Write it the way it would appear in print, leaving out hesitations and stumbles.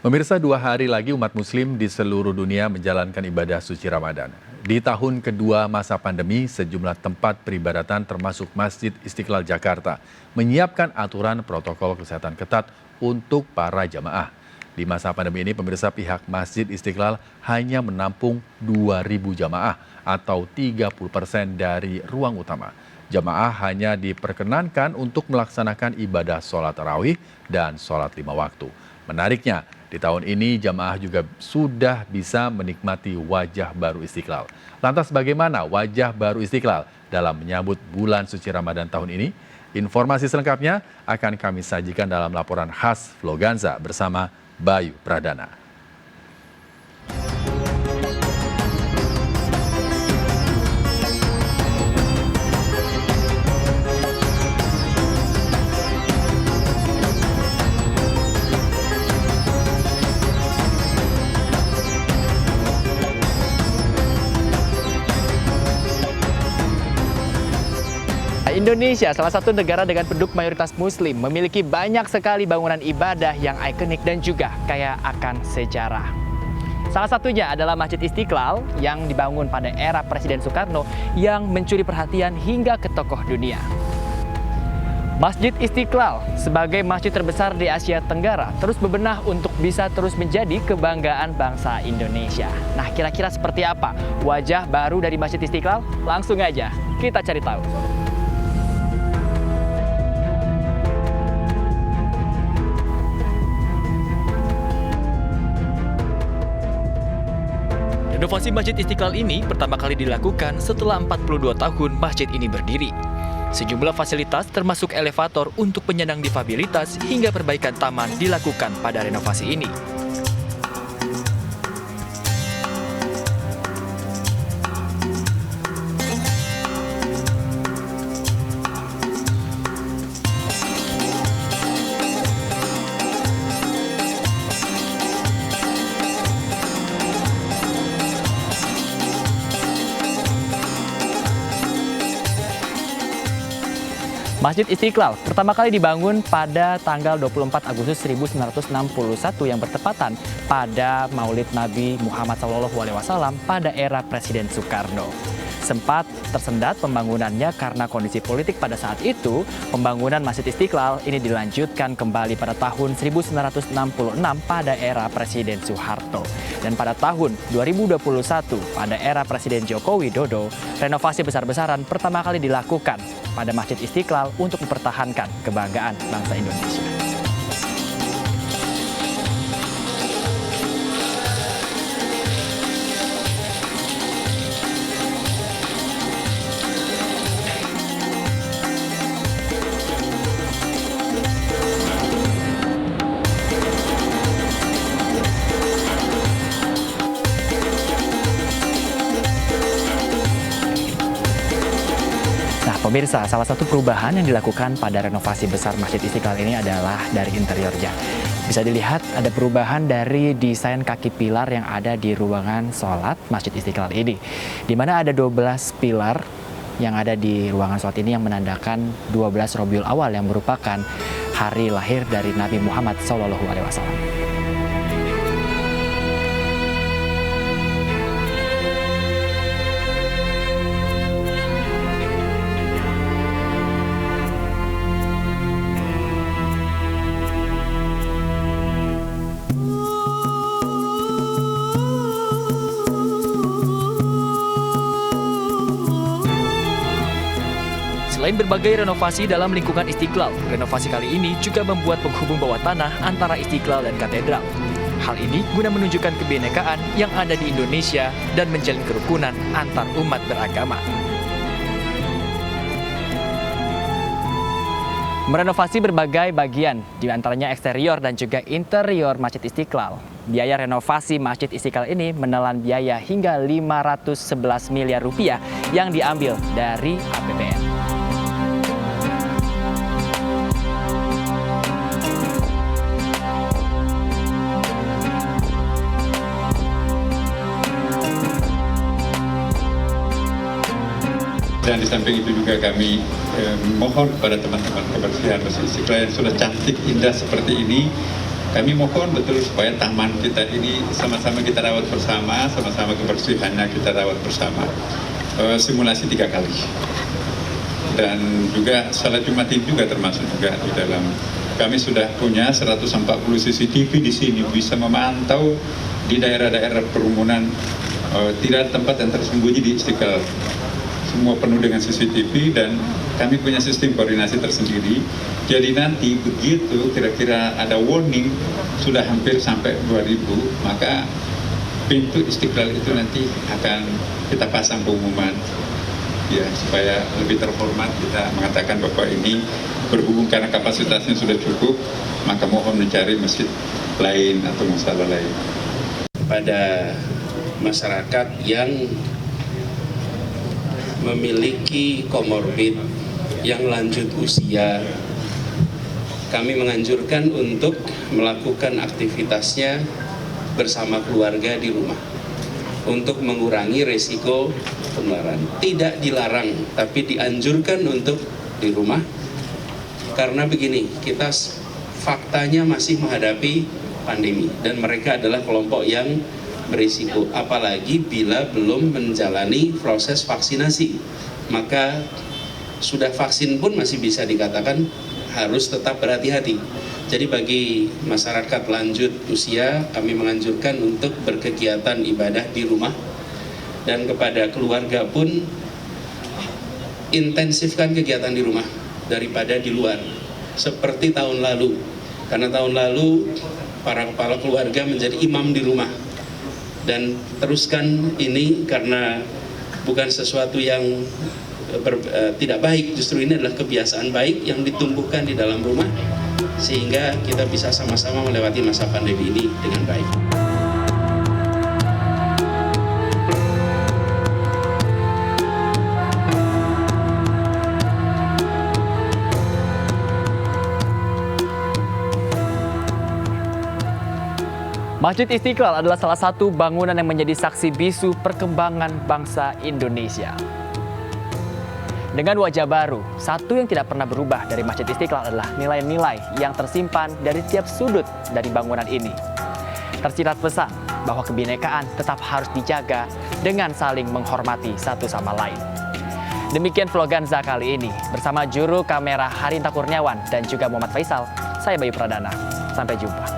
Pemirsa, 2 hari lagi umat muslim di seluruh dunia menjalankan ibadah suci Ramadan. Di tahun kedua masa pandemi, sejumlah tempat peribadatan termasuk Masjid Istiqlal Jakarta menyiapkan aturan protokol kesehatan ketat untuk para jamaah. Di masa pandemi ini, pemirsa, pihak Masjid Istiqlal hanya menampung 2.000 jamaah atau 30% dari ruang utama. Jamaah hanya diperkenankan untuk melaksanakan ibadah sholat tarawih dan sholat 5 waktu. Menariknya, di tahun ini jamaah juga sudah bisa menikmati wajah baru Istiqlal. Lantas bagaimana wajah baru Istiqlal dalam menyambut bulan suci Ramadan tahun ini? Informasi selengkapnya akan kami sajikan dalam laporan khas Vloganza bersama Bayu Pradana. Indonesia, salah satu negara dengan penduduk mayoritas muslim, memiliki banyak sekali bangunan ibadah yang ikonik dan juga kaya akan sejarah. Salah satunya adalah Masjid Istiqlal yang dibangun pada era Presiden Soekarno yang mencuri perhatian hingga ke tokoh dunia. Masjid Istiqlal sebagai masjid terbesar di Asia Tenggara terus bebenah untuk bisa terus menjadi kebanggaan bangsa Indonesia. Nah, kira-kira seperti apa wajah baru dari Masjid Istiqlal? Langsung aja kita cari tahu. Renovasi Masjid Istiqlal ini pertama kali dilakukan setelah 42 tahun masjid ini berdiri. Sejumlah fasilitas termasuk elevator untuk penyandang difabilitas hingga perbaikan taman dilakukan pada renovasi ini. Masjid Istiqlal pertama kali dibangun pada tanggal 24 Agustus 1961 yang bertepatan pada Maulid Nabi Muhammad SAW pada era Presiden Soekarno. Sempat tersendat pembangunannya karena kondisi politik pada saat itu. Pembangunan Masjid Istiqlal ini dilanjutkan kembali pada tahun 1966 pada era Presiden Soeharto. Dan pada tahun 2021 pada era Presiden Joko Widodo, renovasi besar-besaran pertama kali dilakukan pada Masjid Istiqlal untuk mempertahankan kebanggaan bangsa Indonesia. Pemirsa, salah satu perubahan yang dilakukan pada renovasi besar Masjid Istiqlal ini adalah dari interiornya. Bisa dilihat ada perubahan dari desain kaki pilar yang ada di ruangan sholat Masjid Istiqlal ini. Di mana ada 12 pilar yang ada di ruangan sholat ini yang menandakan 12 Rabiul Awal yang merupakan hari lahir dari Nabi Muhammad SAW. Selain berbagai renovasi dalam lingkungan Istiqlal, renovasi kali ini juga membuat penghubung bawah tanah antara Istiqlal dan katedral. Hal ini guna menunjukkan kebinekaan yang ada di Indonesia dan menjalin kerukunan antar umat beragama. Merenovasi berbagai bagian, di antaranya eksterior dan juga interior Masjid Istiqlal. Biaya renovasi Masjid Istiqlal ini menelan biaya hingga 511 miliar rupiah yang diambil dari APBN. Dan di samping itu juga kami mohon kepada teman-teman kebersihan Masjid Istiqlal yang sudah cantik, indah seperti ini, kami mohon betul supaya taman kita ini sama-sama kita rawat bersama, sama-sama kebersihannya kita rawat bersama. Simulasi 3 kali. Dan juga salat Jumat juga termasuk juga di dalam. Kami sudah punya 140 CCTV di sini, bisa memantau di daerah-daerah kerumunan, tidak ada tempat yang tersembunyi di Istiqlal. Semua penuh dengan CCTV dan kami punya sistem koordinasi tersendiri. Jadi nanti begitu kira-kira ada warning sudah hampir sampai 2000, maka pintu Istiqlal itu nanti akan kita pasang pengumuman, ya, supaya lebih terhormat kita mengatakan bahwa ini berhubung karena kapasitasnya sudah cukup, maka mohon mencari masjid lain atau masalah lain. Pada masyarakat yang memiliki komorbid, yang lanjut usia, kami menganjurkan untuk melakukan aktivitasnya bersama keluarga di rumah untuk mengurangi resiko penularan. Tidak dilarang, tapi dianjurkan untuk di rumah. Karena begini, kita faktanya masih menghadapi pandemi dan mereka adalah kelompok yang berisiko, apalagi bila belum menjalani proses vaksinasi. Maka sudah vaksin pun masih bisa dikatakan harus tetap berhati-hati. Jadi bagi masyarakat lanjut usia, kami menganjurkan untuk berkegiatan ibadah di rumah, dan kepada keluarga pun intensifkan kegiatan di rumah daripada di luar seperti tahun lalu. Karena tahun lalu para kepala keluarga menjadi imam di rumah, dan teruskan ini karena bukan sesuatu yang tidak baik, justru ini adalah kebiasaan baik yang ditumbuhkan di dalam rumah sehingga kita bisa sama-sama melewati masa pandemi ini dengan baik. Masjid Istiqlal adalah salah satu bangunan yang menjadi saksi bisu perkembangan bangsa Indonesia. Dengan wajah baru, satu yang tidak pernah berubah dari Masjid Istiqlal adalah nilai-nilai yang tersimpan dari tiap sudut dari bangunan ini. Tersirat pesan bahwa kebinekaan tetap harus dijaga dengan saling menghormati satu sama lain. Demikian Vloganza kali ini bersama juru kamera Harinta Kurniawan dan juga Muhammad Faisal. Saya Bayu Pradana. Sampai jumpa.